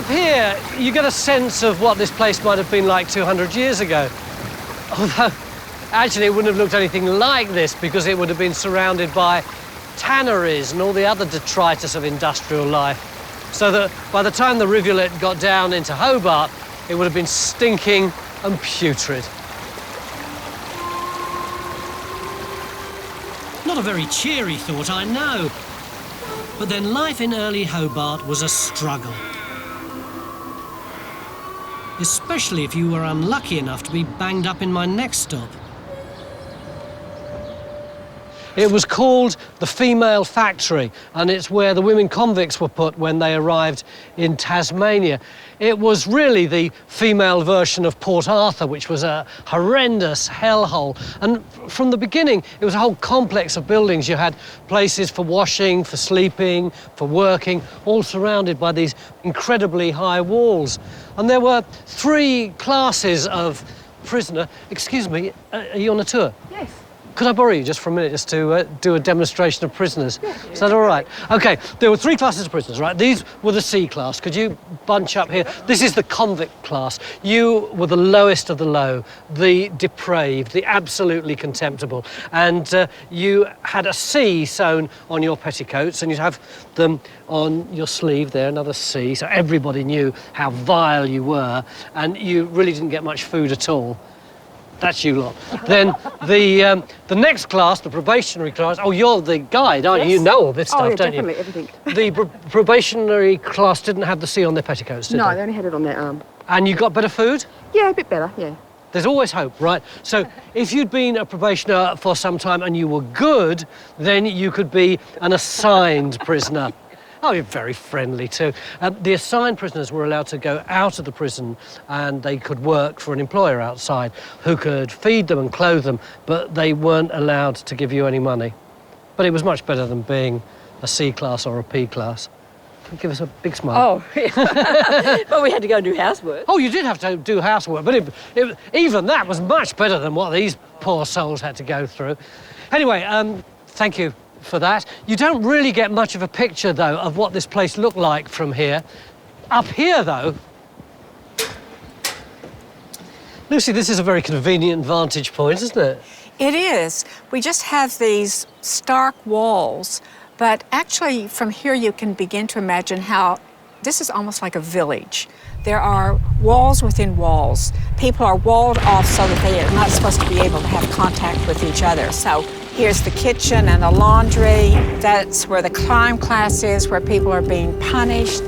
up here, you get a sense of what this place might have been like 200 years ago. Although, actually, it wouldn't have looked anything like this because it would have been surrounded by tanneries and all the other detritus of industrial life. So that by the time the rivulet got down into Hobart, it would have been stinking and putrid. Not a very cheery thought, I know. But then life in early Hobart was a struggle. Especially if you were unlucky enough to be banged up in my next stop. It was called the Female Factory, and it's where the women convicts were put when they arrived in Tasmania. It was really the female version of Port Arthur, which was a horrendous hellhole. And from the beginning, it was a whole complex of buildings. You had places for washing, for sleeping, for working, all surrounded by these incredibly high walls. And there were 3 classes of prisoner. Excuse me, are you on a tour? Yes. Could I borrow you just for a minute just to do a demonstration of prisoners? Yeah. Is that all right? OK, there were 3 classes of prisoners, right? These were the C class. Could you bunch up here? This is the convict class. You were the lowest of the low, the depraved, the absolutely contemptible. And you had a C sewn on your petticoats, and you'd have them on your sleeve there, another C, so everybody knew how vile you were, and you really didn't get much food at all. That's you lot. Then the next class, the probationary class. Oh, you're the guide, aren't you? Yes. You know all this stuff, yeah, don't you? definitely, everything. The probationary class didn't have the C on their petticoats, did No, they? they only had it on their arm. And you got better food? Yeah, a bit better, yeah. There's always hope, right? So if you'd been a probationer for some time and you were good, then you could be an assigned prisoner. Oh, you're very friendly too. The assigned prisoners were allowed to go out of the prison and they could work for an employer outside who could feed them and clothe them, but they weren't allowed to give you any money. But it was much better than being a C class or a P class. Give us a big smile. Oh, well, we had to go and do housework. Oh, you did have to do housework, but even that was much better than what these poor souls had to go through. Anyway, thank you for that. You don't really get much of a picture, though, of what this place looked like from here. Up here, though... Lucy, this is a very convenient vantage point, isn't it? It is. We just have these stark walls, but actually from here you can begin to imagine how this is almost like a village. There are walls within walls. People are walled off so that they are not supposed to be able to have contact with each other. So here's the kitchen and the laundry. That's where the crime class is, where people are being punished.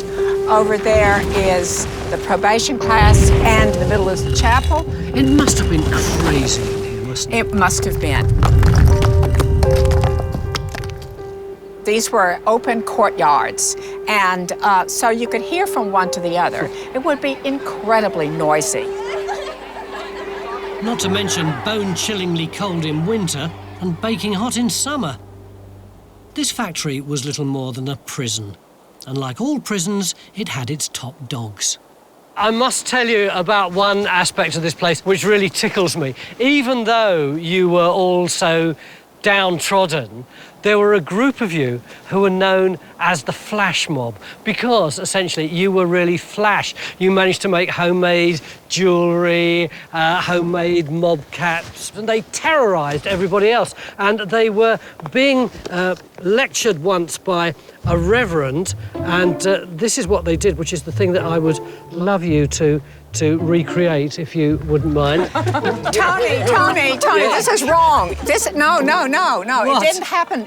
Over there is the probation class, and in the middle is the chapel. It must have been crazy in here, mustn't it? It must have been. These were open courtyards, and so you could hear from one to the other. It would be incredibly noisy. Not to mention bone-chillingly cold in winter and baking hot in summer. This factory was little more than a prison, and like all prisons, it had its top dogs. I must tell you about one aspect of this place which really tickles me. Even though you were all so downtrodden, there were a group of you who were known as the flash mob because, essentially, you were really flash. You managed to make homemade jewellery, homemade mob caps, and they terrorised everybody else. And they were being lectured once by a reverend, and this is what they did, which is the thing that I would love you to recreate, if you wouldn't mind. Tony, this is wrong. No. What?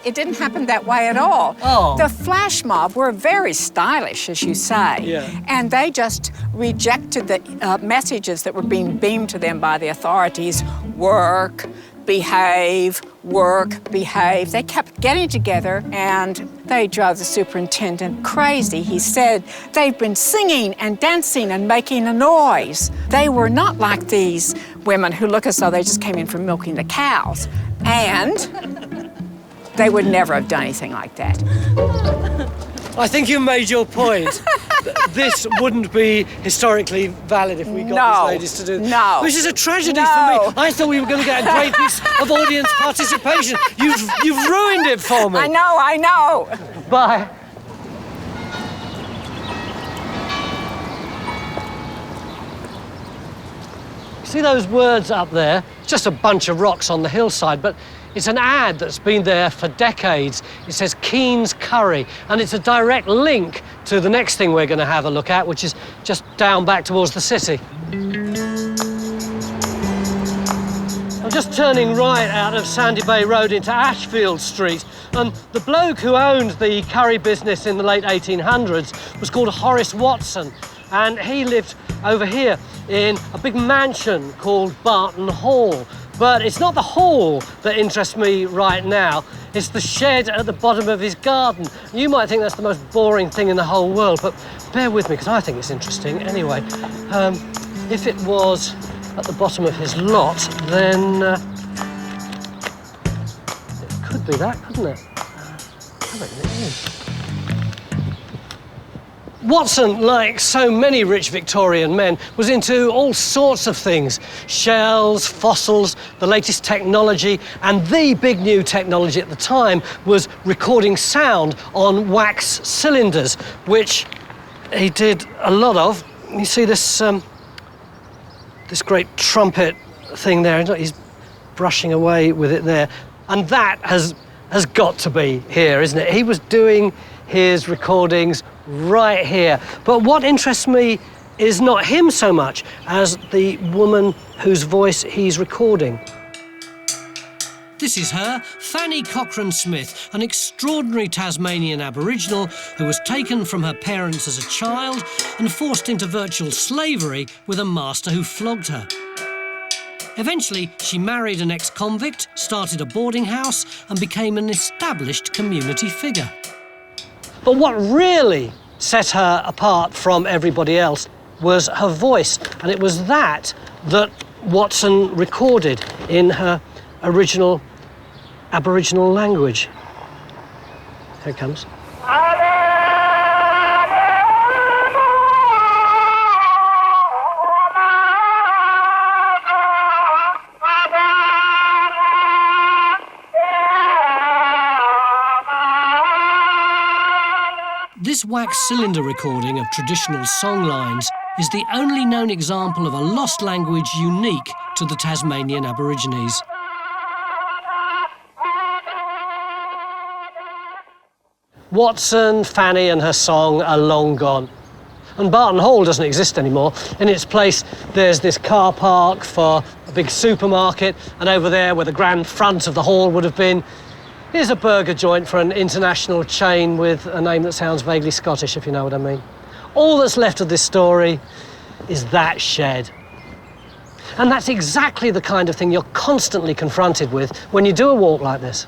It didn't happen that way at all. Oh. The flash mob were very stylish, as you say. Yeah. And they just rejected the messages that were being beamed to them by the authorities. Work, behave, work, behave. They kept getting together and they drove the superintendent crazy. He said they've been singing and dancing and making a noise. They were not like these women who look as though they just came in from milking the cows. And they would never have done anything like that. I think you made your point. This wouldn't be historically valid if we got these ladies to do this. No. Which is a tragedy for me. I thought we were going to get a great piece of audience participation. You've ruined it for me. I know. Bye. See those words up there? It's just a bunch of rocks on the hillside, but it's an ad that's been there for decades. It says Keen's Curry, and it's a direct link to the next thing we're going to have a look at, which is just down back towards the city. I'm just turning right out of Sandy Bay Road into Ashfield Street, and the bloke who owned the curry business in the late 1800s was called Horace Watson, and he lived over here in a big mansion called Barton Hall. But it's not the hall that interests me right now, it's the shed at the bottom of his garden. You might think that's the most boring thing in the whole world, but bear with me, because I think it's interesting. Anyway, if it was at the bottom of his lot, then it could be that, couldn't it? I reckon it is. Watson, like so many rich Victorian men, was into all sorts of things. Shells, fossils, the latest technology, and the big new technology at the time was recording sound on wax cylinders, which he did a lot of. You see this, this great trumpet thing there, he's brushing away with it there. And that has got to be here, isn't it? He was doing his recordings right here. But what interests me is not him so much as the woman whose voice he's recording. This is her, Fanny Cochrane-Smith, an extraordinary Tasmanian Aboriginal who was taken from her parents as a child and forced into virtual slavery with a master who flogged her. Eventually, she married an ex-convict, started a boarding house and became an established community figure. But what really set her apart from everybody else was her voice, and it was that Watson recorded in her original Aboriginal language. Here it comes. This wax cylinder recording of traditional song lines is the only known example of a lost language unique to the Tasmanian Aborigines. Watson, Fanny and her song are long gone. And Barton Hall doesn't exist anymore. In its place, there's this car park for a big supermarket, and over there, where the grand front of the hall would have been, here's a burger joint for an international chain with a name that sounds vaguely Scottish, if you know what I mean. All that's left of this story is that shed. And that's exactly the kind of thing you're constantly confronted with when you do a walk like this.